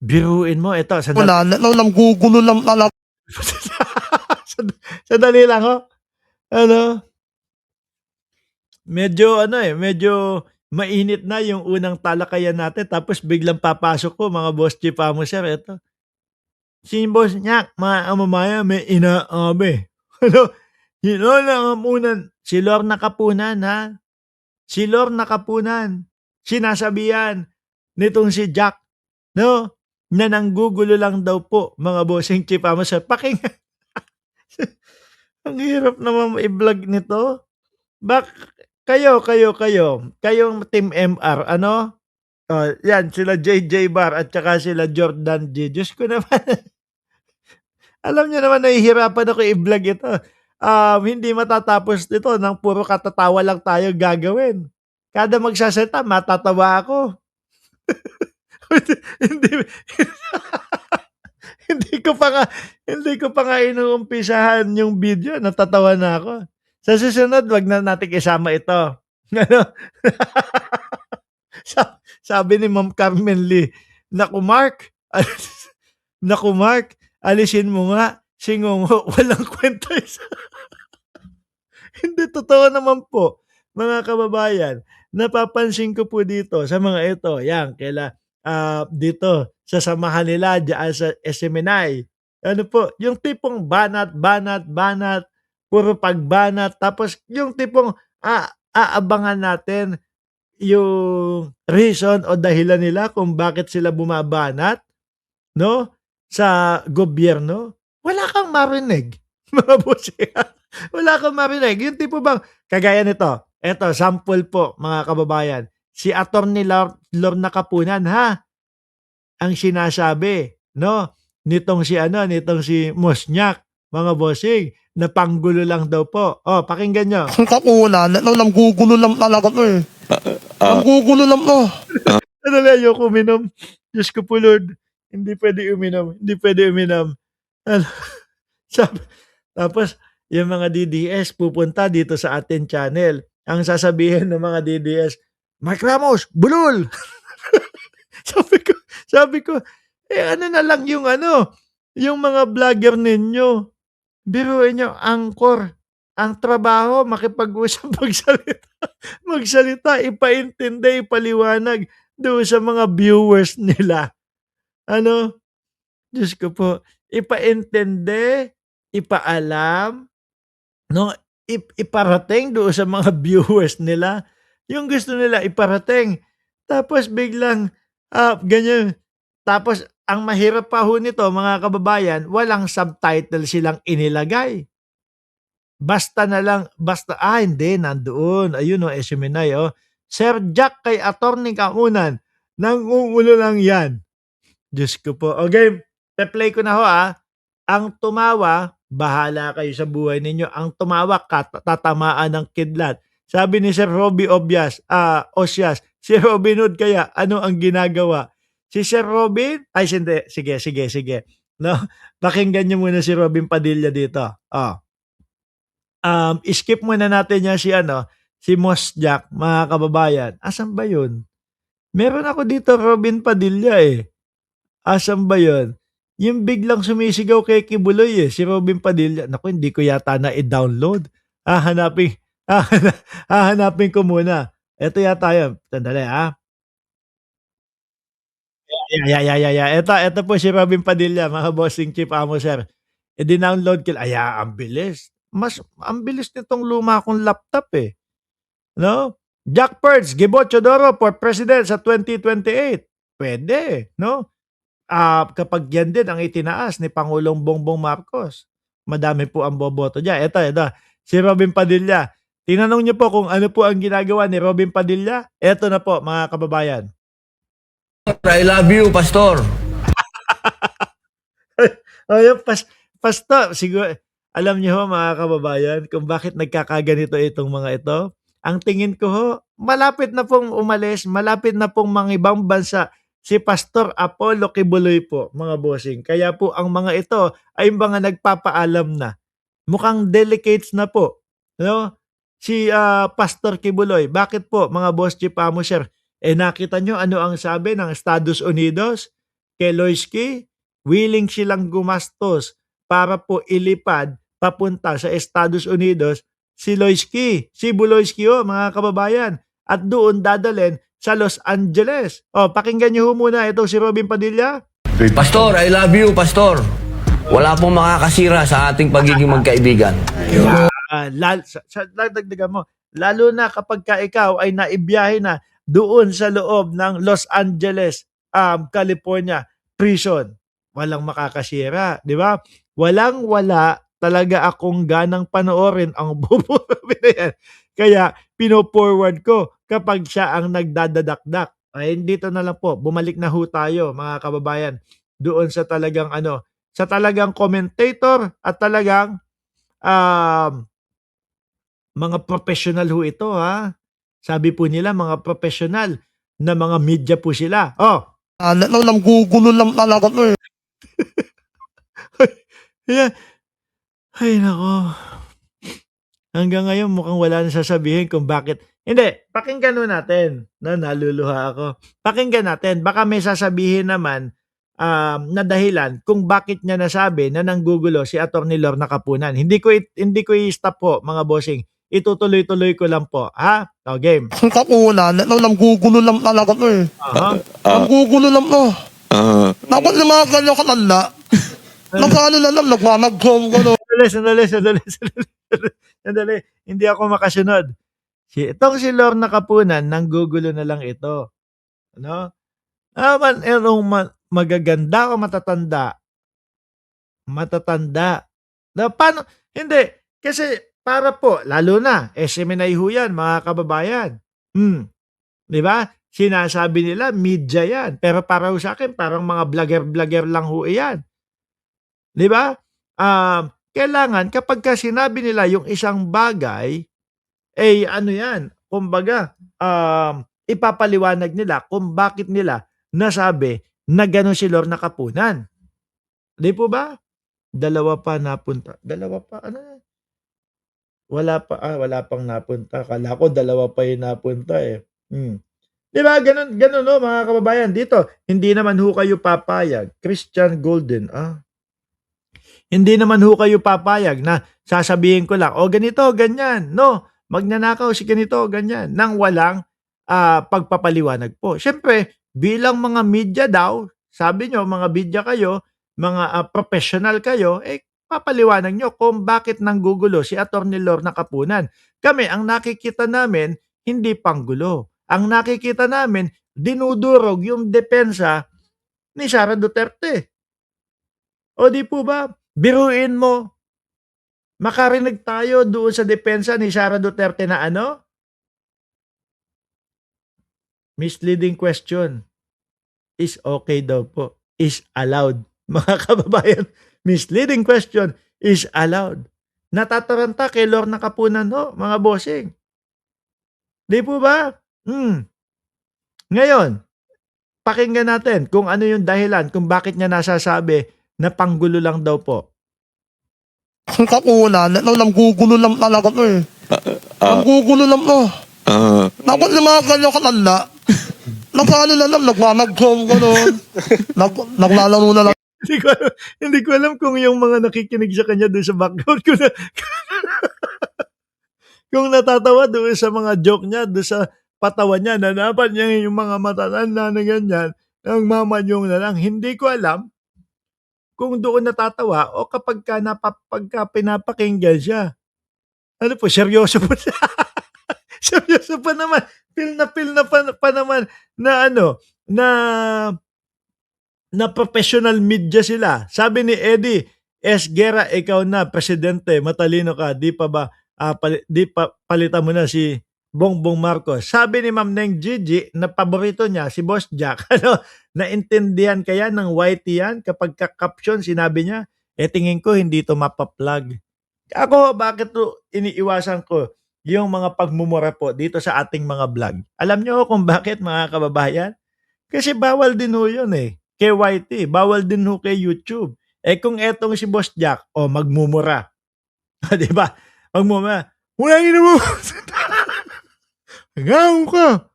Biruin mo ito Wala na lang, nanggugulo lang talaga. Sandali lang ho. Ano, medyo mainit na yung unang talakayan natin tapos biglang papasok ko mga boss chief amo sir eto. Si Boss Nyak, mga mamamayan may inaabi. Ano, sino nangamunan? Si Lorna Kapunan ha? Si Lorna Kapunan. Sinasabihan nitong si Jack, no? Na nanggugulo lang daw po mga bossing chief amo sir. Pakinggan. Ang hirap naman i-vlog nito. Bak kayong Team MR, ano? Oh, yan, sila JJ Bar at saka sila Jordan G. Diyos ko naman. Alam niyo naman nahihirapan ako i-vlog ito. Hindi matatapos nito ng puro katatawa lang tayo gagawin. Kada magsasalita, matatawa ako. hindi hindi ko pa nga inuumpisahan yung video, natatawa na ako. Sa susunod, wag na natin isama ito. Ano? Sabi ni Ma'am Carmen Lee, "Naku Mark, naku Mark, alisin mo nga si Ngongo, walang kwenta isa." Hindi totoo naman po, mga kababayan. Napapansin ko po dito sa mga ito, yan, dito sa samahan nila diyan sa SMNI. Ano po, yung tipong banat, banat, banat, puro pagbanat, tapos yung tipong aabangan natin yung reason o dahilan nila kung bakit sila bumabanat, no, sa gobyerno. Wala kang marinig, mga bossing. Wala kang marinig. Yung tipo bang, kagaya nito, eto, sample po, mga kababayan. Si Attorney Lorna Kapunan, ha? Ang sinasabi, no? Nitong si Mosnyak, mga bossing, na panggulo lang daw po. Oh, pakinggan nyo. Ang kakunan, nanggugulo lang talaga to eh. Nanggugulo lang to. Ano na, ayoko uminom. Diyos ko po, Lord. Hindi pwede uminom. Hindi pwede uminom. Ano, tapos, yung mga DDS pupunta dito sa ating channel. Ang sasabihin ng mga DDS, Mark Ramos, bulol! sabi ko, ano na lang yung yung mga vlogger ninyo. Biruin nyo, angkor. Ang trabaho, makipag-usap, magsalita, ipaintindi, ipaliwanag doon sa mga viewers nila. Ano? Diyos ko po, ipaintindi, ipaalam, no? Iparating doon sa mga viewers nila. Yung gusto nila iparating. Tapos biglang, ganyan. Tapos, ang mahirap pa ho nito, mga kababayan, walang subtitle silang inilagay. Basta na lang, hindi, nandoon. Ayun o, SMNI, oh. Sir Jack kay Attorney Kaunan, nangungulo lang yan. Diyos ko po. Okay, pe-play ko na ho Ang tumawa, bahala kayo sa buhay ninyo. Ang tumawa, tatamaan ng kidlat. Sabi ni Sir Robbie Osias, si Robin Hood kaya, ano ang ginagawa? Si Sir Robin? Ay, hindi. Sige. No? Pakinggan nyo muna si Robin Padilla dito. Skip muna natin yan si Moss Jack, mga kababayan. Asan ba yun? Meron ako dito Robin Padilla eh. Asan ba yun? Yung biglang sumisigaw kay Kibuloy si Robin Padilla. Naku, hindi ko yata na i-download. Hahanapin, hahanapin ko muna. Ito yata yun. Sandali Yeah. Ito po si Robin Padilla, mga bossing chief amo sir. I-download ko. Ang bilis. Ang bilis nitong luma kong laptop eh. No? Jack Perds, Gibo Chodoro for President sa 2028. Pwede, no? Kapag yan din ang itinaas ni Pangulong Bongbong Marcos, madami po ang boboto diyan. Ito, si Robin Padilla. Tinanong niyo po kung ano po ang ginagawa ni Robin Padilla. Ito na po, mga kababayan. I love you, Pastor. Ayun, Pastor, siguro, alam niyo ho, mga kababayan, kung bakit nagkakaganito itong mga ito? Ang tingin ko ho, malapit na pong umalis, malapit na pong mga ibang bansa si Pastor Apollo Kibuloy po, mga bossing. Kaya po ang mga ito ay mga nagpapaalam na. Mukhang delicates na po. No? Si Pastor Kibuloy, bakit po mga boss chief amo sir? Nakita nyo ano ang sabi ng Estados Unidos? kay Loisky, willing silang gumastos para po ilipad papunta sa Estados Unidos si Loisky, si Buloisky mga kababayan. At doon dadalhin sa Los Angeles. Pakinggan niyo ho muna itong si Robin Padilla. Pastor, I love you, Pastor. Wala pong makakasira sa ating pagiging magkaibigan. Dagdagan mo, lalo na kapag ka ikaw ay naibiyahe na doon sa loob ng Los Angeles, California prison. Walang makakasira, di ba? Walang-wala talaga akong ganang panoorin ang bobo na yan. Kaya pino-forward ko kapag siya ang nagdadadakdak. Ay dito na lang po, bumalik na ho tayo mga kababayan doon sa talagang sa talagang commentator at talagang mga professional ho ito ha. Sabi po nila mga professional na mga media po sila. Nanggugulo lang talaga to eh. Yeah. Ay nako. Hanggang ngayon mukhang wala na sasabihin kung bakit. Hindi, pakinggan nun natin. Naluluha ako. Pakinggan natin. Baka may sasabihin naman na dahilan kung bakit niya nasabi na nanggugulo si Atty. Lorna Kapunan. Hindi ko i-stop po mga bossing. Itutuloy-tuloy ko lang po. Ha? Game. Ang Kapunan, nanggugulo lang talaga to eh. Nanggugulo lang to. Dapat yung mga ganyan katanda, nagkano na lang, nagmamag-home ko no. Sandali. Hindi ako makasunod. Itong si Lorna Kapunan, nanggugulo na lang ito. Ano? Magaganda o matatanda? Matatanda. Paano? Hindi. Kasi para po, lalo na, SMNI ho yan, mga kababayan. Di ba? Sinasabi nila, media yan. Pero para ho sa akin, parang mga vlogger lang ho yan. Di ba? Kailangan, kapag ka sinabi nila yung isang bagay, yan, kumbaga, ipapaliwanag nila kung bakit nila nasabi na gano'n si Lorna Kapunan. Di po ba? Dalawa pa napunta. Wala pang napunta. Kala ko dalawa pa yung napunta eh. Di ba? Ganun no, mga kababayan. Dito, hindi naman ho kayo papayag. Christian Golden, Hindi naman ho kayo papayag na sasabihin ko lang, ganito, ganyan. No, magnanakaw si ganito, ganyan. Nang walang pagpapaliwanag po. Siyempre, bilang mga media daw, sabi nyo, mga media kayo, mga professional kayo, papaliwanag nyo kung bakit nanggugulo si Atty. Lorna Kapunan. Kami, ang nakikita namin, hindi panggulo. Ang nakikita namin, dinudurog yung depensa ni Sara Duterte. O di po ba? Biruin mo, makarinig tayo doon sa depensa ni Sara Duterte na misleading question. Is okay daw po. Is allowed. Mga kababayan, misleading question is allowed. Natataranta kay Lorna Kapunan mga bossing. Di po ba? Ngayon, pakinggan natin kung ano yung dahilan kung bakit niya nasasabi na panggulo lang daw po. Ang Kapunan, nanggugulo lang talaga to eh. Nanggugulo lang to. Dapat yung mga ganyan katanda, nagkano na lang, nagmamag-home ko no. Naglalaro na lang. Hindi ko alam kung yung mga nakikinig sa kanya doon sa background ko na kung natatawa doon sa mga joke niya, doon sa patawa niya, na dapat niya yung mga matatanda na ganyan, ang mamanyong na lang. Hindi ko alam kung doon natatawa o kapag pinapakinggan siya. Ano po, seryoso po siya. Seryoso pa naman. Feel na pa naman na na professional media sila. Sabi ni Eddie S. Guerra, ikaw na, presidente, matalino ka, di palitan mo na si Bongbong Marcos. Sabi ni Ma'am Neng Gigi, na paborito niya, si Boss Jack, naintindihan kaya ng YT yan? Kapag caption sinabi niya, tingin ko hindi to mapaplug. Ako, bakit to iniiwasan ko yung mga pagmumura po dito sa ating mga vlog? Alam niyo kung bakit, mga kababayan? Kasi bawal din ho yun kay YT, bawal din ho kay YouTube. Kung etong si Boss Jack, magmumura. Di ba? Magmumura. Hulangin mo! Ngaw ka!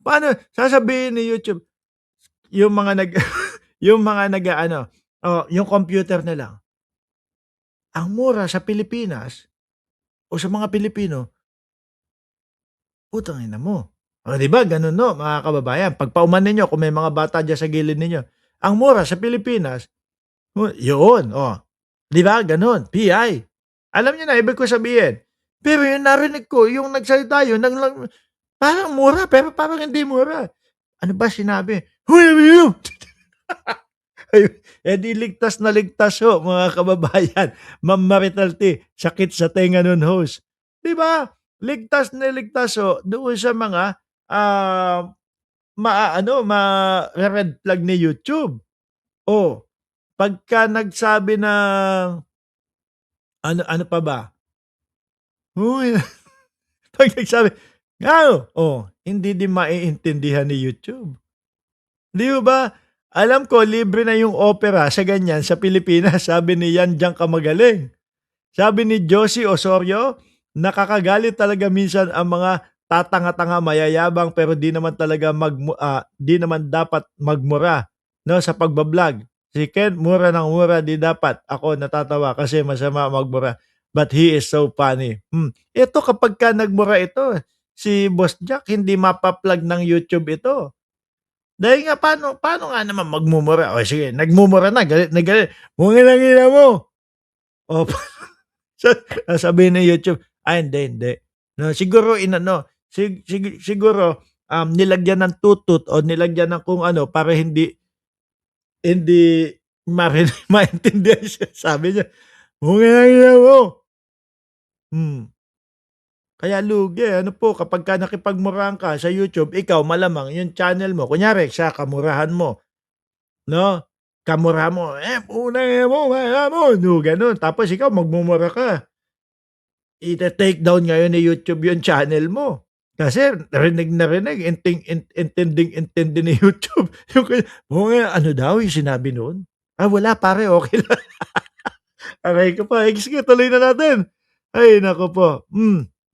Paano? Sasabihin ni YouTube, yung mga nag yung mga nag-aano, yung computer na lang. Ang mura sa Pilipinas o sa mga Pilipino, putang ina mo. O 'di ba gano'n 'no, mga kababayan? Pagpauman ninyo kung may mga bata diyan sa gilid ninyo. Ang mura sa Pilipinas, yun, 'di ba gano'n, PI. Alam niyo na ibig ko sabihin. Pero yung narinig ko, yung nagsalita yun parang mura pero parang hindi mura. Ano ba sinabi? "Who are you?" Ayun, di ligtas na ligtas ho mga kababayan. Ma'am Marital T, sakit sa tenga nun host. 'Di ba? Ligtas na ligtas ho doon sa mga, mare-red flag ni YouTube. Oh, pagka nagsabi ng ano pa ba? Uy, 'pag nagsabi, hindi din maiintindihan ni YouTube. 'Di ba? Alam ko libre na yung opera sa ganyan sa Pilipinas, sabi ni Yan Diyan Kamagaling. Sabi ni Josie Osorio, nakakagalit talaga minsan ang mga tatanga-tanga mayayabang pero di naman dapat magmura no sa pagbablog. Si Ken mura ng mura di dapat. Ako natatawa kasi masama magmura. But he is so funny. Ito kapag ka nagmura ito, si Boss Jack hindi mapa-plug ng YouTube ito. Dahil nga paano nga naman magmumura? O sige, nagmumura na, galit na galit. Mungin ang ina mo. O sasabihin ng YouTube, hindi. No, siguro siguro nilagyan ng tutut o nilagyan ng kung ano para hindi maintindihan siya. Sabi niya, "Mungin ang ina mo." Kaya lugi, ano po, kapagka nakipagmurahan ka sa YouTube, ikaw malamang yung channel mo, kunyari siya kamurahan mo, no? Kamurahan mo, punang ina mo, no, ganun. Tapos ikaw magmumura ka. Ite-take down ngayon ni YouTube yung channel mo. Kasi narinig na rinig, intending ni YouTube. Yung ano daw yung sinabi noon? Wala pare, okay lang. Aray ko pa. Sige, tuloy na natin. Ay, nako po.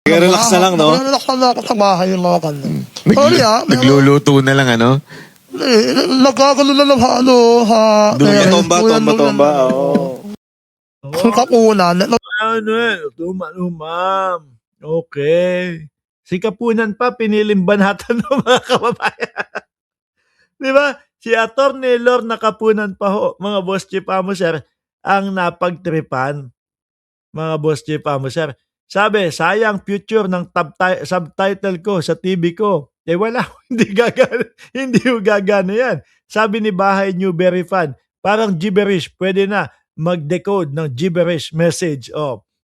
Relax na lang, no? Relax na lang ako sa bahay yung mga kanyan. Sorry Nagluluto na lang, ano? Nagkakaroon na lang Tumba-tumba, oo. Sa kapunan. Ano, ma'am. Okay. Si Kapunan pa, piniling banatan ng mga kababayan. Di ba? Si Atty. Lorna Kapunan pa ho, mga boss chief amo sir, ang napagtripan. Mga boss chief amo sir. Sabi, sayang future ng subtitle ko sa TV ko. Wala, hindi gagana yan. Sabi ni Bahay Newberry fan, parang gibberish, pwede na mag-decode ng gibberish message.